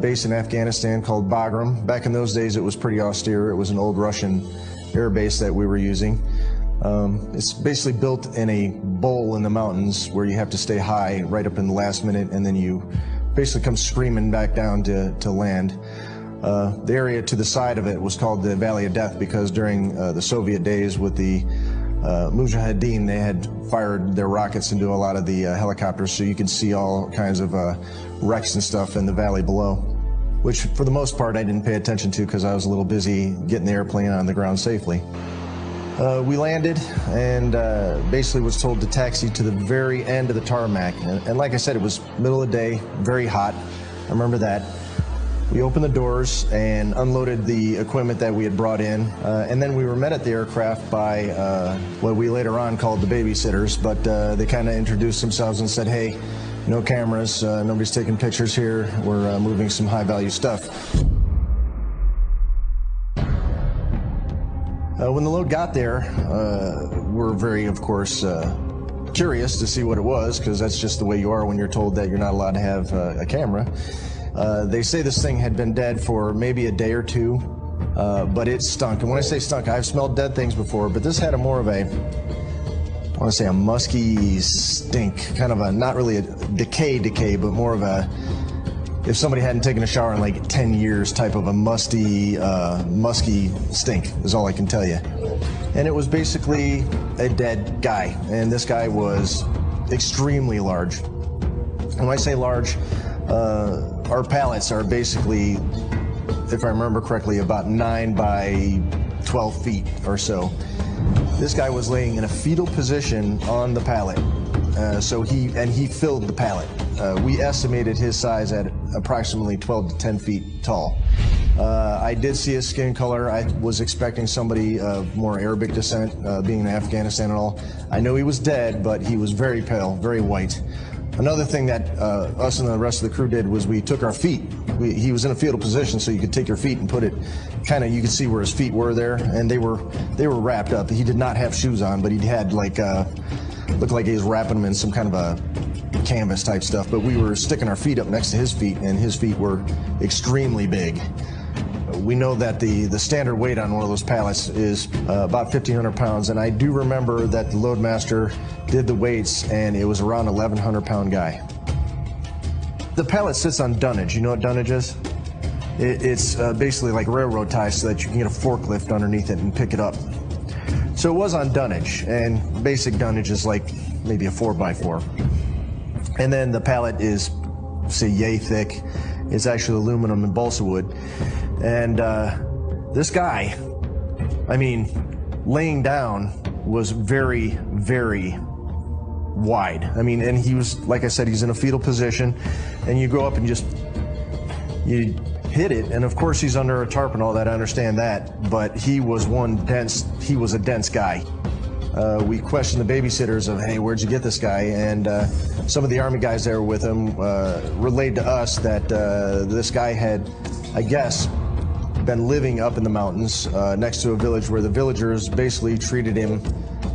base in Afghanistan called Bagram. Back in those days, it was pretty austere. It was an old Russian air base that we were using. It's basically built in a bowl in the mountains where you have to stay high right up in the last minute, and then you basically come screaming back down to land. The area to the side of it was called the Valley of Death because during the Soviet days with the Mujahideen, they had fired their rockets into a lot of the helicopters, so you could see all kinds of wrecks and stuff in the valley below, which for the most part I didn't pay attention to because I was a little busy getting the airplane on the ground safely. We landed and basically was told to taxi to the very end of the tarmac. And like I said, it was middle of the day, very hot. I remember that. We opened the doors and unloaded the equipment that we had brought in. And then we were met at the aircraft by what we later on called the babysitters. But they kind of introduced themselves and said, hey, no cameras, nobody's taking pictures here. We're moving some high-value stuff. When the load got there, we're very, of course, curious to see what it was, because that's just the way you are when you're told that you're not allowed to have a camera. They say this thing had been dead for maybe a day or two, but it stunk. And when I say stunk, I've smelled dead things before, but this had a more of a, I want to say a musky stink, kind of a, not really a decay, but more of a, if somebody hadn't taken a shower in like 10 years type of a musty stink is all I can tell you. And it was basically a dead guy. And this guy was extremely large. When I say large, our pallets are basically, if I remember correctly, about 9 by 12 feet or so. This guy was laying in a fetal position on the pallet. He filled the pallet. We estimated his size at approximately 12 to 10 feet tall. I did see his skin color. I was expecting somebody of more Arabic descent, being in Afghanistan and all. I know he was dead, but he was very pale, very white. Another thing that us and the rest of the crew did was we took our feet. He was in a fetal position, so you could take your feet and put it, kind of, you could see where his feet were there, and they were wrapped up. He did not have shoes on, but he had like, looked like he was wrapping them in some kind of a canvas type stuff, but we were sticking our feet up next to his feet, and his feet were extremely big. We know that the standard weight on one of those pallets is about 1,500 pounds, and I do remember that the loadmaster did the weights, and it was around 1,100-pound guy. The pallet sits on dunnage. You know what dunnage is? It's basically like railroad ties so that you can get a forklift underneath it and pick it up. So it was on dunnage, and basic dunnage is like maybe a 4x4. And then the pallet is, say, yay thick. It's actually aluminum and balsa wood. And this guy, I mean, laying down was very, very wide. I mean, and he was, like I said, he's in a fetal position, and you go up and you hit it, and of course he's under a tarp and all that, I understand that, but he was a dense guy. We questioned the babysitters of, hey, where'd you get this guy? And some of the Army guys that were with him relayed to us that this guy had, I guess, been living up in the mountains next to a village where the villagers basically treated him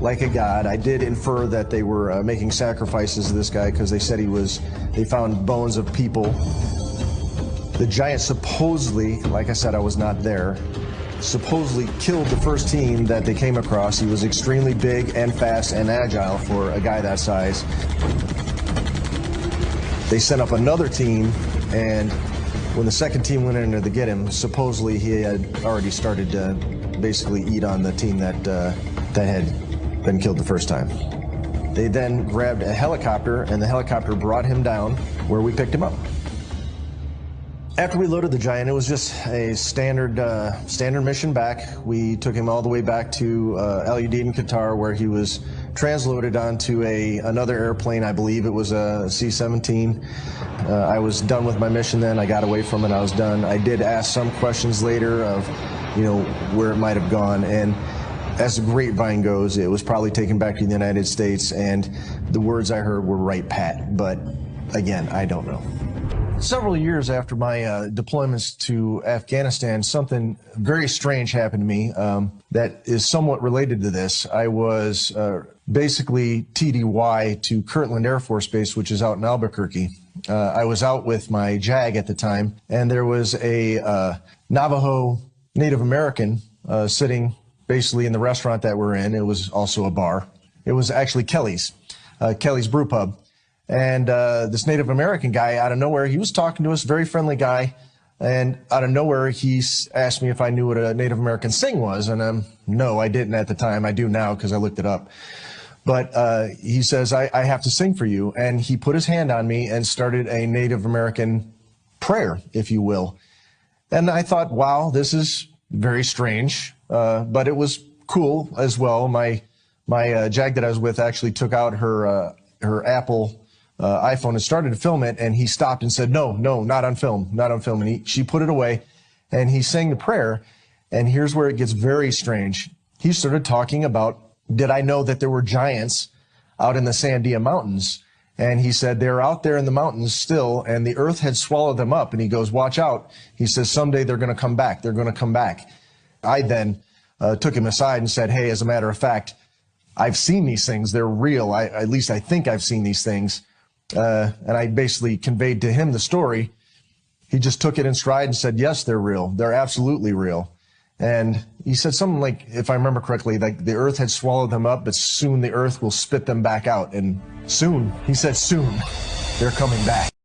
like a god. I did infer that they were making sacrifices to this guy because they said they found bones of people. The giant supposedly, like I said, I was not there, supposedly killed the first team that they came across. He was extremely big and fast and agile for a guy that size. They sent up another team, and when the second team went in there to get him, supposedly he had already started to basically eat on the team that had been killed the first time. They then grabbed a helicopter, and the helicopter brought him down where we picked him up. After we loaded the Giant, it was just a standard mission back. We took him all the way back to Al Udeid in Qatar, where he was transloaded onto another airplane. I believe it was a C-17. I was done with my mission then. I got away from it. I was done. I did ask some questions later of, where it might have gone. And as the grapevine goes, it was probably taken back to the United States. And the words I heard were right pat. But again, I don't know. Several years after my deployments to Afghanistan, something very strange happened to me that is somewhat related to this. I was basically TDY to Kirtland Air Force Base, which is out in Albuquerque. I was out with my Jag at the time, and there was a Navajo Native American sitting basically in the restaurant that we're in. It was also a bar. It was actually Kelly's Brew Pub. And this Native American guy, out of nowhere, he was talking to us, very friendly guy. And out of nowhere, he asked me if I knew what a Native American sing was. And no, I didn't at the time. I do now because I looked it up. But he says, I have to sing for you. And he put his hand on me and started a Native American prayer, if you will. And I thought, wow, this is very strange. But it was cool as well. My Jag that I was with actually took out her Apple iPhone and started to film it, and he stopped and said, no, not on film, not on film. And she put it away, and he sang the prayer, and here's where it gets very strange. He started talking about, did I know that there were giants out in the Sandia Mountains? And he said, they're out there in the mountains still, and the earth had swallowed them up. And he goes, watch out. He says, someday they're going to come back. They're going to come back. I then took him aside and said, hey, as a matter of fact, I've seen these things. They're real. At least I think I've seen these things. And I basically conveyed to him the story. He just took it in stride and said, yes, they're real. They're absolutely real. And he said something like, if I remember correctly, like the earth had swallowed them up, but soon the earth will spit them back out. And soon, he said soon, they're coming back.